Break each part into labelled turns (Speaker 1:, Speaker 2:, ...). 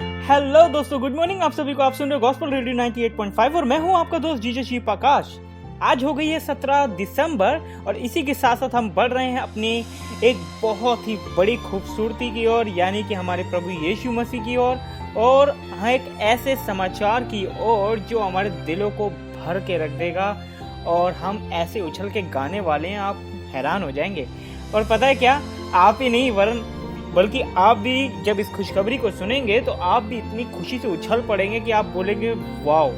Speaker 1: Hello दोस्तों, good morning. आप सभी को, आप सुन रहे हो गॉस्पेल रेडियो 98.5 और मैं हूं आपका दोस्त जीजे शिव आकाश। आज हो गई है 17 दिसंबर और इसी के साथ साथ हम बढ़ रहे हैं अपनी एक बहुत ही बड़ी खूबसूरती की ओर, यानी कि हमारे प्रभु यीशु मसीह की ओर, और एक ऐसे समाचार की ओर जो हमारे दिलों को भर के रख देगा और हम ऐसे उछल के गाने वाले हैं, आप हैरान हो जाएंगे। और पता है क्या, आप ही नहीं बल्कि आप भी जब इस खुशखबरी को सुनेंगे तो आप भी इतनी खुशी से उछल पड़ेंगे कि आप बोलेंगे वाओ,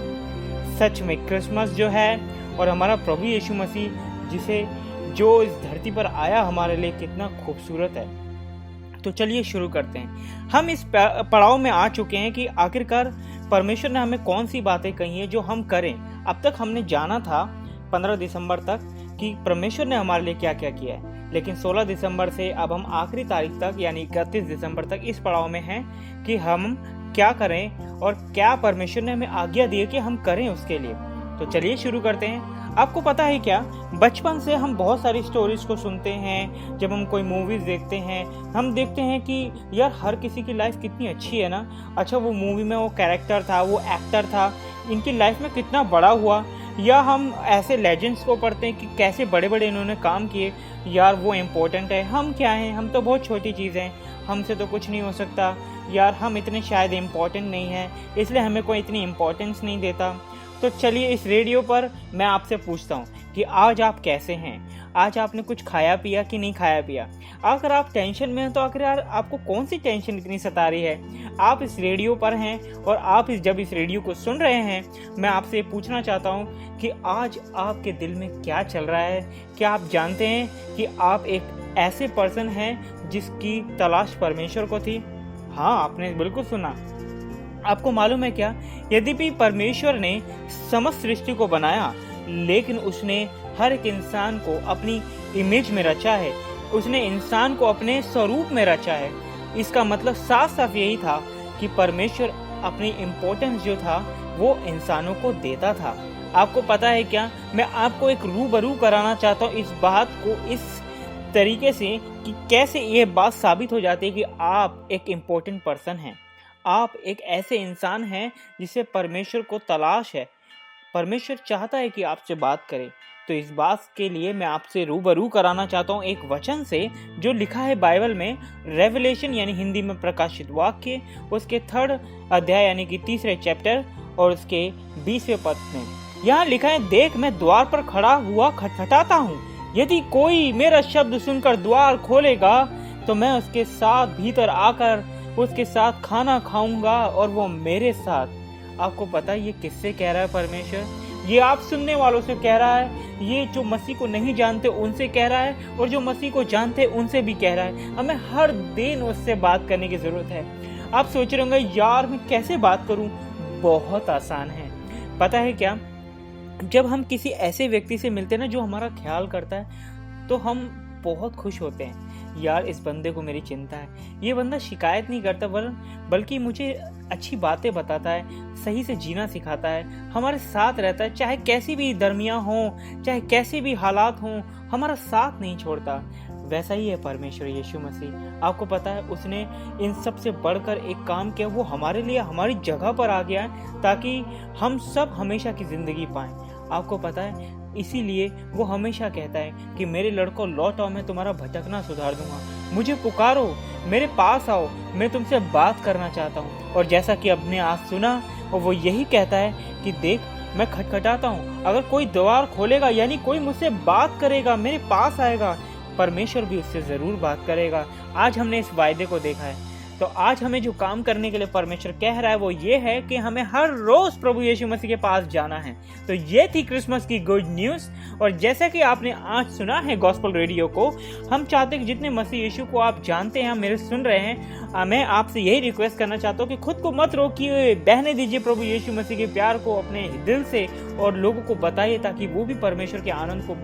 Speaker 1: सच में क्रिसमस जो है और हमारा प्रभु यीशु मसीह जो इस धरती पर आया हमारे लिए कितना खूबसूरत है। तो चलिए शुरू करते हैं। हम इस पड़ाव में आ चुके हैं कि आखिरकार परमेश्वर ने हमें कौन सी बातें कही हैं जो हम करें। अब तक हमने जाना था 15 दिसंबर तक कि परमेश्वर ने हमारे लिए क्या क्या किया है, लेकिन 16 दिसंबर से अब हम आखिरी तारीख तक यानी 31 दिसंबर तक इस पड़ाव में हैं कि हम क्या करें और क्या परमेश्वर ने हमें आज्ञा दी है कि हम करें उसके लिए। तो चलिए शुरू करते हैं। आपको पता है क्या, बचपन से हम बहुत सारी स्टोरीज को सुनते हैं। जब हम कोई मूवीज देखते हैं, हम देखते हैं कि यार हर किसी की लाइफ कितनी अच्छी है ना। अच्छा, वो मूवी में वो कैरेक्टर था, वो एक्टर था, इनकी लाइफ में कितना बड़ा हुआ। या हम ऐसे लेजेंड्स को पढ़ते हैं कि कैसे बड़े बड़े इन्होंने काम किए। यार वो इम्पोर्टेंट है, हम क्या हैं, हम तो बहुत छोटी चीज़ हैं, हमसे तो कुछ नहीं हो सकता। यार हम इतने शायद इम्पोर्टेंट नहीं हैं, इसलिए हमें कोई इतनी इम्पोर्टेंस नहीं देता। तो चलिए इस रेडियो पर मैं आपसे पूछता हूँ कि आज आप कैसे हैं। आज आपने कुछ खाया पिया कि नहीं खाया पिया। अगर आप टेंशन में हैं तो आखिर यार आपको कौन सी टेंशन इतनी सता रही है। आप इस रेडियो पर हैं और आप जब इस रेडियो को सुन रहे हैं, मैं आपसे पूछना चाहता हूँ कि आज आपके दिल में क्या चल रहा है। क्या आप जानते हैं कि आप एक ऐसे पर्सन हैं जिसकी तलाश परमेश्वर को थी। हाँ, आपने बिल्कुल सुना। आपको मालूम है क्या, यद्यपि परमेश्वर ने समस्त सृष्टि को बनाया, लेकिन उसने हर एक इंसान को अपनी इमेज में रचा है। उसने इंसान को अपने स्वरूप में रचा है। इसका मतलब साफ साफ यही था कि परमेश्वर अपनी इम्पोर्टेंस जो था वो इंसानों को देता था। आपको पता है क्या, मैं आपको एक रूबरू कराना चाहता हूँ इस बात को इस तरीके से कि कैसे ये बात साबित हो जाती है कि आप एक इम्पोर्टेंट पर्सन हैं। आप एक ऐसे इंसान हैं जिसे परमेश्वर को तलाश है। परमेश्वर चाहता है कि आपसे बात करे। तो इस बात के लिए मैं आपसे रूबरू कराना चाहता हूँ एक वचन से जो लिखा है बाइबल में, रेवलेशन यानी हिंदी में प्रकाशित वाक्य, उसके 3rd अध्याय यानी कि 3रे चैप्टर और उसके 20वें पद में। यहाँ लिखा है, देख मैं द्वार पर खड़ा हुआ खटखटाता हूँ। यदि कोई मेरा शब्द सुनकर द्वार खोलेगा तो मैं उसके साथ भीतर आकर उसके साथ खाना खाऊंगा और वो मेरे साथ। आपको पता है ये किससे कह रहा है परमेश्वर? ये आप सुनने वालों से कह रहा है, ये जो मसीह को नहीं जानते उनसे कह रहा है, और जो मसीह को जानते उनसे भी कह रहा है। हमें हर दिन उससे बात करने की जरूरत है। आप सोच रहे होंगे यार मैं कैसे बात करूं? बहुत आसान है। पता है क्या, जब हम किसी ऐसे व्यक्ति से मिलते हैं ना जो हमारा ख्याल करता है, तो हम बहुत खुश होते हैं। यार इस बंदे को मेरी चिंता है, ये बंदा शिकायत नहीं करता बल्कि मुझे अच्छी बातें बताता है, सही से जीना सिखाता है, हमारे साथ रहता है, चाहे कैसी भी दरमियाँ हों, चाहे कैसे भी हालात हों, हमारा साथ नहीं छोड़ता। वैसा ही है परमेश्वर यीशु मसीह। आपको पता है उसने इन सब से बढ़कर एक काम किया, वो हमारे लिए हमारी जगह पर आ गया है ताकि हम सब हमेशा की जिंदगी पाएं। आपको पता है इसीलिए वो हमेशा कहता है कि मेरे लड़कों लौट आओ, मैं तुम्हारा भटकना सुधार दूंगा। मुझे पुकारो, मेरे पास आओ, मैं तुमसे बात करना चाहता हूँ। और जैसा कि आपने आज सुना, और वो यही कहता है कि देख मैं खटखटाता हूँ, अगर कोई द्वार खोलेगा यानी कोई मुझसे बात करेगा, मेरे पास आएगा, परमेश्वर भी उससे जरूर बात करेगा। आज हमने इस वायदे को देखा है। तो आज हमें जो काम करने के लिए परमेश्वर कह रहा है वो ये है कि हमें हर रोज प्रभु यीशु मसीह के पास जाना है। तो ये थी क्रिसमस की गुड न्यूज। और जैसा कि आपने आज सुना है गॉस्पेल रेडियो को, हम चाहते हैं कि जितने मसीह यीशु को आप जानते हैं, मेरे सुन रहे हैं, मैं आपसे यही रिक्वेस्ट करना चाहता हूँ कि खुद को मत रोकिए, बहने दीजिए प्रभु यीशु मसीह के प्यार को अपने दिल से और लोगों को बताइए ताकि वो भी परमेश्वर के आनंद को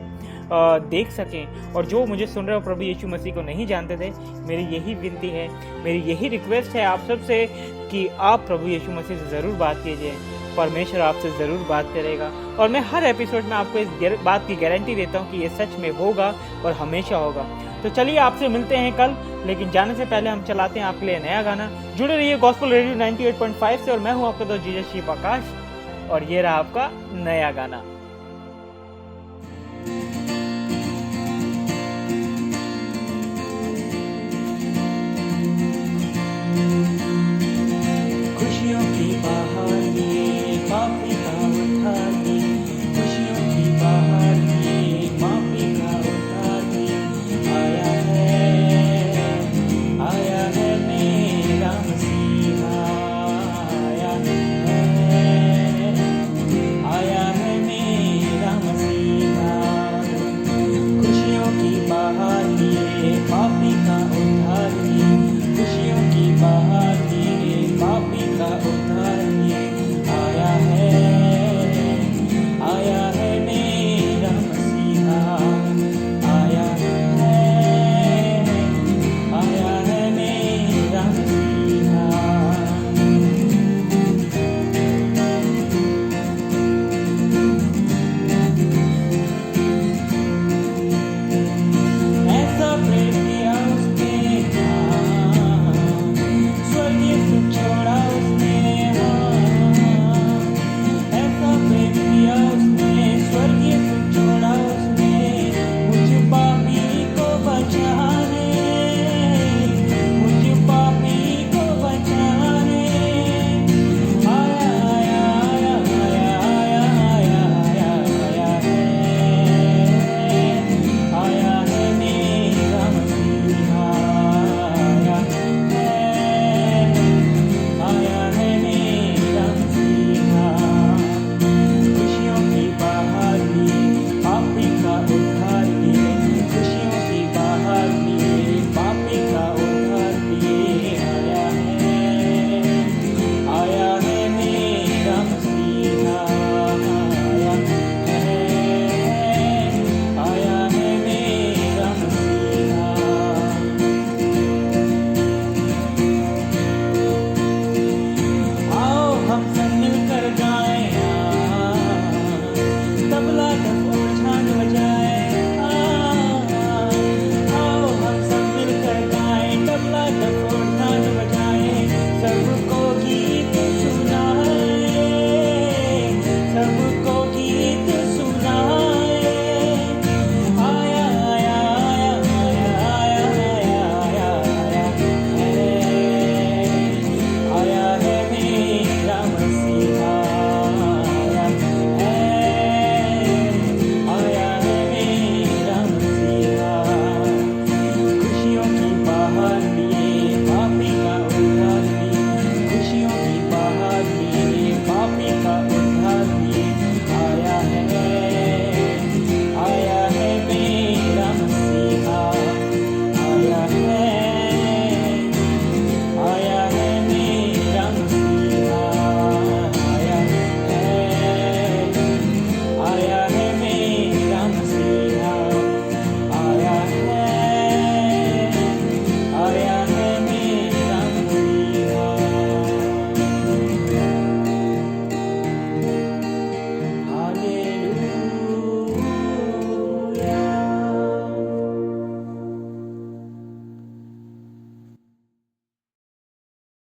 Speaker 1: देख सकें। और जो मुझे सुन रहे हो प्रभु यीशु मसीह को नहीं जानते थे, मेरी यही विनती है, मेरी यही रिक्वेस्ट है आप सबसे कि आप प्रभु यीशु मसीह से ज़रूर बात कीजिए। परमेश्वर आपसे ज़रूर बात करेगा और मैं हर एपिसोड में आपको इस बात की गारंटी देता हूँ कि ये सच में होगा और हमेशा होगा। तो चलिए आपसे मिलते हैं कल, लेकिन जाने से पहले हम चलाते हैं आपके लिए नया गाना। जुड़े रहिए गॉस्पेल रेडियो 98.5 से, और मैं हूं आपका दोस्त जीजस शिव आकाश, और ये रहा आपका नया गाना।